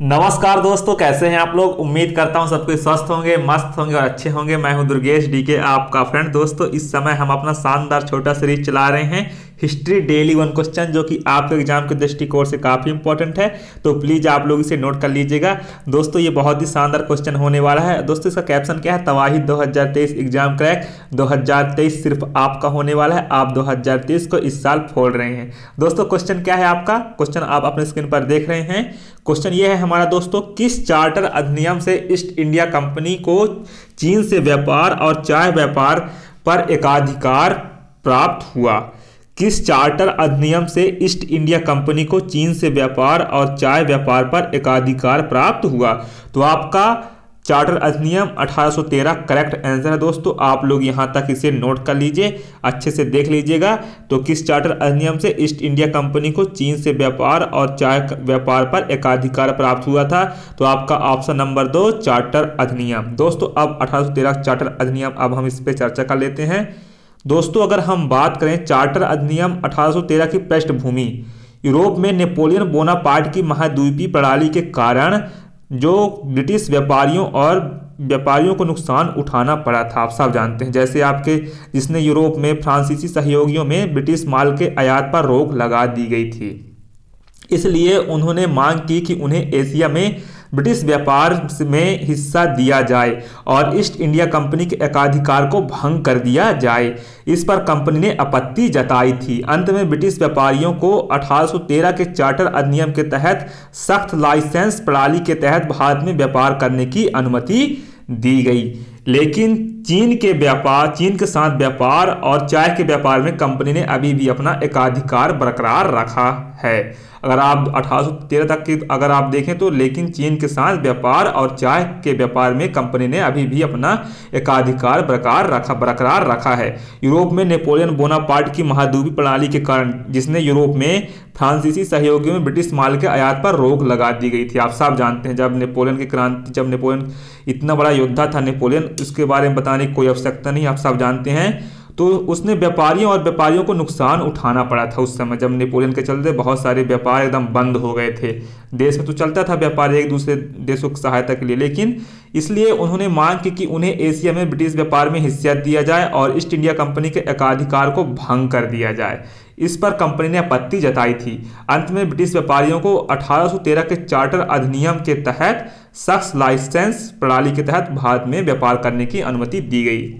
नमस्कार दोस्तों, कैसे हैं आप लोग। उम्मीद करता हूं सबके स्वस्थ होंगे, मस्त होंगे और अच्छे होंगे। मैं हूं दुर्गेश डीके, आपका फ्रेंड। दोस्तों, इस समय हम अपना शानदार छोटा सीरीज चला रहे हैं हिस्ट्री डेली 1 क्वेश्चन, जो कि आपके एग्जाम के दृष्टिकोण से काफ़ी इंपॉर्टेंट है। तो प्लीज़ आप लोग इसे नोट कर लीजिएगा। दोस्तों, ये बहुत ही शानदार क्वेश्चन होने वाला है। दोस्तों, इसका कैप्शन क्या है? तबाही 2023 एग्जाम क्रैक। 2023 सिर्फ आपका होने वाला है। आप 2023 को इस साल फोड़ रहे हैं। दोस्तों, क्वेश्चन क्या है आपका? क्वेश्चन आप अपने स्क्रीन पर देख रहे हैं। क्वेश्चन ये है हमारा दोस्तों, किस चार्टर अधिनियम से ईस्ट इंडिया कंपनी को चीन से व्यापार और चाय व्यापार पर एकाधिकार प्राप्त हुआ? किस चार्टर अधिनियम से ईस्ट इंडिया कंपनी को चीन से व्यापार और चाय व्यापार पर एकाधिकार प्राप्त हुआ? तो आपका चार्टर अधिनियम 1813 करेक्ट आंसर है। दोस्तों, आप लोग यहां तक इसे नोट कर लीजिए, अच्छे से देख लीजिएगा। तो किस चार्टर अधिनियम से ईस्ट इंडिया कंपनी को चीन से व्यापार और चाय व्यापार पर एकाधिकार प्राप्त हुआ था? तो आपका ऑप्शन नंबर 2 चार्टर अधिनियम। दोस्तों, अब 1813 चार्टर अधिनियम, अब हम इस पर चर्चा कर लेते हैं। दोस्तों, अगर हम बात करें चार्टर अधिनियम 1813 की पृष्ठभूमि, यूरोप में नेपोलियन बोनापार्ट की महाद्वीपीय प्रणाली के कारण जो ब्रिटिश व्यापारियों को नुकसान उठाना पड़ा था, आप सब जानते हैं। जैसे आपके जिसने यूरोप में फ्रांसीसी सहयोगियों में ब्रिटिश माल के आयात पर रोक लगा दी गई थी, इसलिए उन्होंने मांग की कि उन्हें एशिया में ब्रिटिश व्यापार में हिस्सा दिया जाए और ईस्ट इंडिया कंपनी के एकाधिकार को भंग कर दिया जाए। इस पर कंपनी ने आपत्ति जताई थी। अंत में ब्रिटिश व्यापारियों को 1813 के चार्टर अधिनियम के तहत सख्त लाइसेंस प्रणाली के तहत भारत में व्यापार करने की अनुमति दी गई। लेकिन चीन के साथ व्यापार और चाय के व्यापार में कंपनी ने अभी भी अपना एकाधिकार बरकरार रखा है। अगर आप 1813 तक की अगर आप देखें तो, लेकिन चीन के साथ व्यापार और चाय के व्यापार में कंपनी ने अभी भी अपना एकाधिकार बरकरार रखा है। यूरोप में नेपोलियन बोनापार्ट की महाद्वीपीय प्रणाली के कारण, जिसने यूरोप में फ्रांसीसी सहयोगियों में ब्रिटिश माल के आयात पर रोक लगा दी गई थी। आप सब जानते हैं, जब नेपोलियन इतना बड़ा योद्धा था नेपोलियन, उसके बारे में बताने की कोई आवश्यकता नहीं, आप सब जानते हैं। तो उसने व्यापारियों को नुकसान उठाना पड़ा था उस समय, जब नेपोलियन के चलते बहुत सारे व्यापार एकदम बंद हो गए थे। देश में तो चलता था व्यापार एक दूसरे देशों की सहायता के लिए, लेकिन इसलिए उन्होंने मांग की कि उन्हें एशिया में ब्रिटिश व्यापार में हिस्सा दिया जाए और ईस्ट इंडिया कंपनी के एकाधिकार को भंग कर दिया जाए। इस पर कंपनी ने आपत्ति जताई थी। अंत में ब्रिटिश व्यापारियों को 1813 के चार्टर अधिनियम के तहत सख्त लाइसेंस प्रणाली के तहत भारत में व्यापार करने की अनुमति दी गई।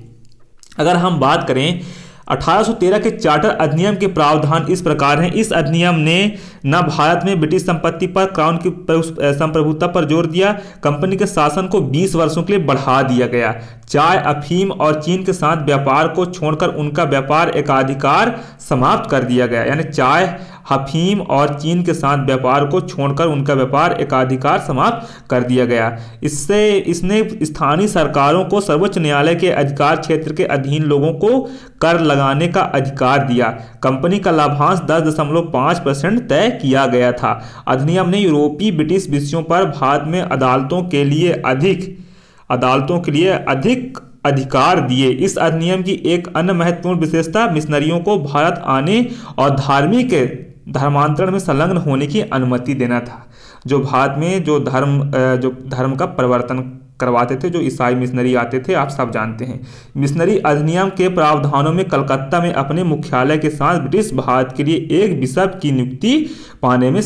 अगर हम बात करें 1813 के चार्टर अधिनियम के प्रावधान इस प्रकार हैं। इस अधिनियम ने न भारत में ब्रिटिश संपत्ति पर क्राउन की संप्रभुता पर जोर दिया। कंपनी के शासन को 20 वर्षों के लिए बढ़ा दिया गया। चाय, अफीम और चीन के साथ व्यापार को छोड़कर उनका व्यापार एकाधिकार समाप्त कर दिया गया। यानी चाय, अफीम और चीन के साथ व्यापार को छोड़कर उनका व्यापार एकाधिकार समाप्त कर दिया गया। इसने स्थानीय सरकारों को सर्वोच्च न्यायालय के अधिकार क्षेत्र के अधीन लोगों को कर लगाने का अधिकार दिया। कंपनी का लाभांश 10.5% तय किया गया था। अधिनियम ने यूरोपीय ब्रिटिश विषयों पर भारत में अदालतों के लिए अधिक अधिकार दिए। इस अधिनियम की एक अन्य महत्वपूर्ण विशेषता मिशनरियों को भारत आने और धार्मिक धर्मांतरण में संलग्न होने की अनुमति देना था। जो भारत में जो धर्म का परिवर्तन करवाते थे, जो ईसाई मिशनरी आते थे, आप सब जानते हैं। मिशनरी अधिनियम के प्रावधानों में कलकत्ता में अपने मुख्यालय के साथ ब्रिटिश भारत के लिए एक बिशप की नियुक्ति पाने में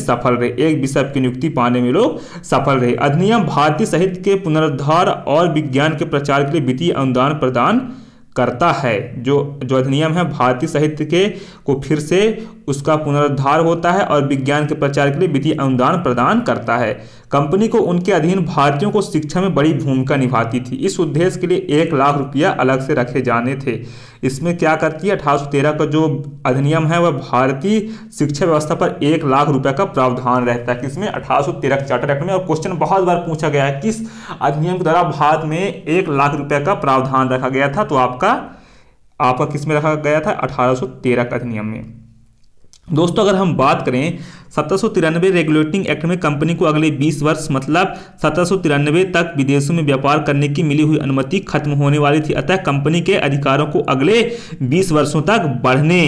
लोग सफल रहे। अधिनियम भारतीय साहित्य के पुनरुद्धार और विज्ञान के प्रचार के लिए वित्तीय अनुदान प्रदान करता है। जो अधिनियम है भारतीय साहित्य को फिर से उसका पुनरुद्धार होता है और विज्ञान के प्रचार के लिए वित्तीय अनुदान प्रदान करता है। कंपनी को उनके अधीन भारतीयों को शिक्षा में बड़ी भूमिका निभाती थी। इस उद्देश्य के लिए 1 लाख रुपया अलग से रखे जाने थे। इसमें क्या करती है 1813 का जो अधिनियम है वह भारतीय शिक्षा व्यवस्था पर 1 लाख रुपए का प्रावधान रहता है। किसमें? 1813 चार्टर एक्ट में। और क्वेश्चन बहुत बार पूछा गया है किस अधिनियम के द्वारा भारत में 1 लाख रुपए का प्रावधान रखा गया था? तो आपका किस में रखा गया था? 1813 का अधिनियम में। दोस्तों, अगर हम बात करें 1793 रेगुलेटिंग एक्ट में कंपनी को अगले 20 वर्ष मतलब 1793 तक विदेशों में व्यापार करने की मिली हुई अनुमति खत्म होने वाली थी। अतः कंपनी के अधिकारों को अगले 20 वर्षों तक बढ़ने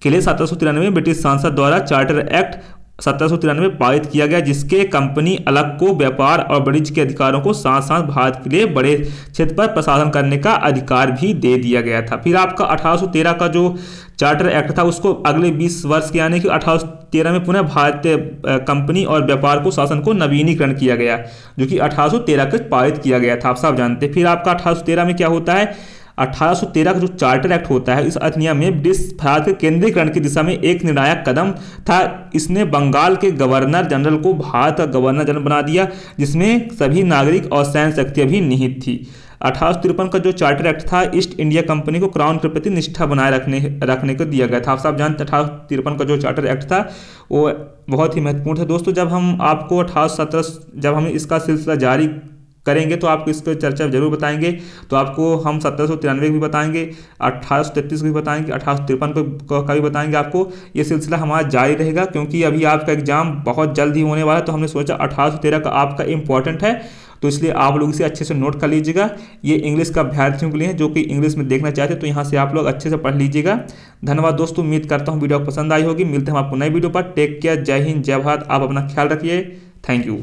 के लिए 1793 ब्रिटिश संसद द्वारा चार्टर एक्ट 1793 पारित किया गया, जिसके कंपनी अलग को व्यापार और वाणिज्य के अधिकारों को साथ साथ भारत के लिए बड़े क्षेत्र पर प्रशासन करने का अधिकार भी दे दिया गया था। फिर आपका 1813 का जो चार्टर एक्ट था उसको अगले 20 वर्ष के यानी कि 1813 में पुनः भारतीय कंपनी और व्यापार को शासन को नवीनीकरण किया गया, जो कि 1813 के पारित किया गया था, आप सब जानते हैं। फिर आपका 1813 में क्या होता है, 1813 का जो चार्टर एक्ट होता है, इस अधिनियम में ब्रिटिश भारत के केंद्रीकरण की दिशा में एक निर्णायक कदम था। इसने बंगाल के गवर्नर जनरल को भारत का गवर्नर जनरल बना दिया, जिसमें सभी नागरिक और सैन्य शक्तियां भी निहित थी। 1853 का जो चार्टर एक्ट था, ईस्ट इंडिया कंपनी को क्राउन के प्रति निष्ठा बनाए रखने को दिया गया था। आप सब जानते हैं 1853 का जो चार्टर एक्ट था वो बहुत ही महत्वपूर्ण था। दोस्तों जब हम आपको 1817 जब हम इसका सिलसिला जारी करेंगे तो आपको इस पर चर्चा जरूर बताएंगे। तो आपको हम 1793 भी बताएंगे, 1833 भी बताएंगे, 1853 का भी बताएंगे। आपको ये सिलसिला हमारा जारी रहेगा, क्योंकि अभी आपका एग्जाम बहुत जल्द ही होने वाला है। तो हमने सोचा 1813 का आपका इंपॉर्टेंट है, तो इसलिए आप लोग इसे अच्छे से नोट कर लीजिएगा। ये इंग्लिश का अभ्यर्थियों के लिए है जो कि इंग्लिश में देखना चाहते हैं, तो यहाँ से आप लोग अच्छे से पढ़ लीजिएगा। धन्यवाद दोस्तों, उम्मीद करता हूँ वीडियो पसंद आई होगी। मिलते हैं हम आपको नई वीडियो पर। टेक केयर, जय हिंद, जय भारत। आप अपना ख्याल रखिए। Thank you.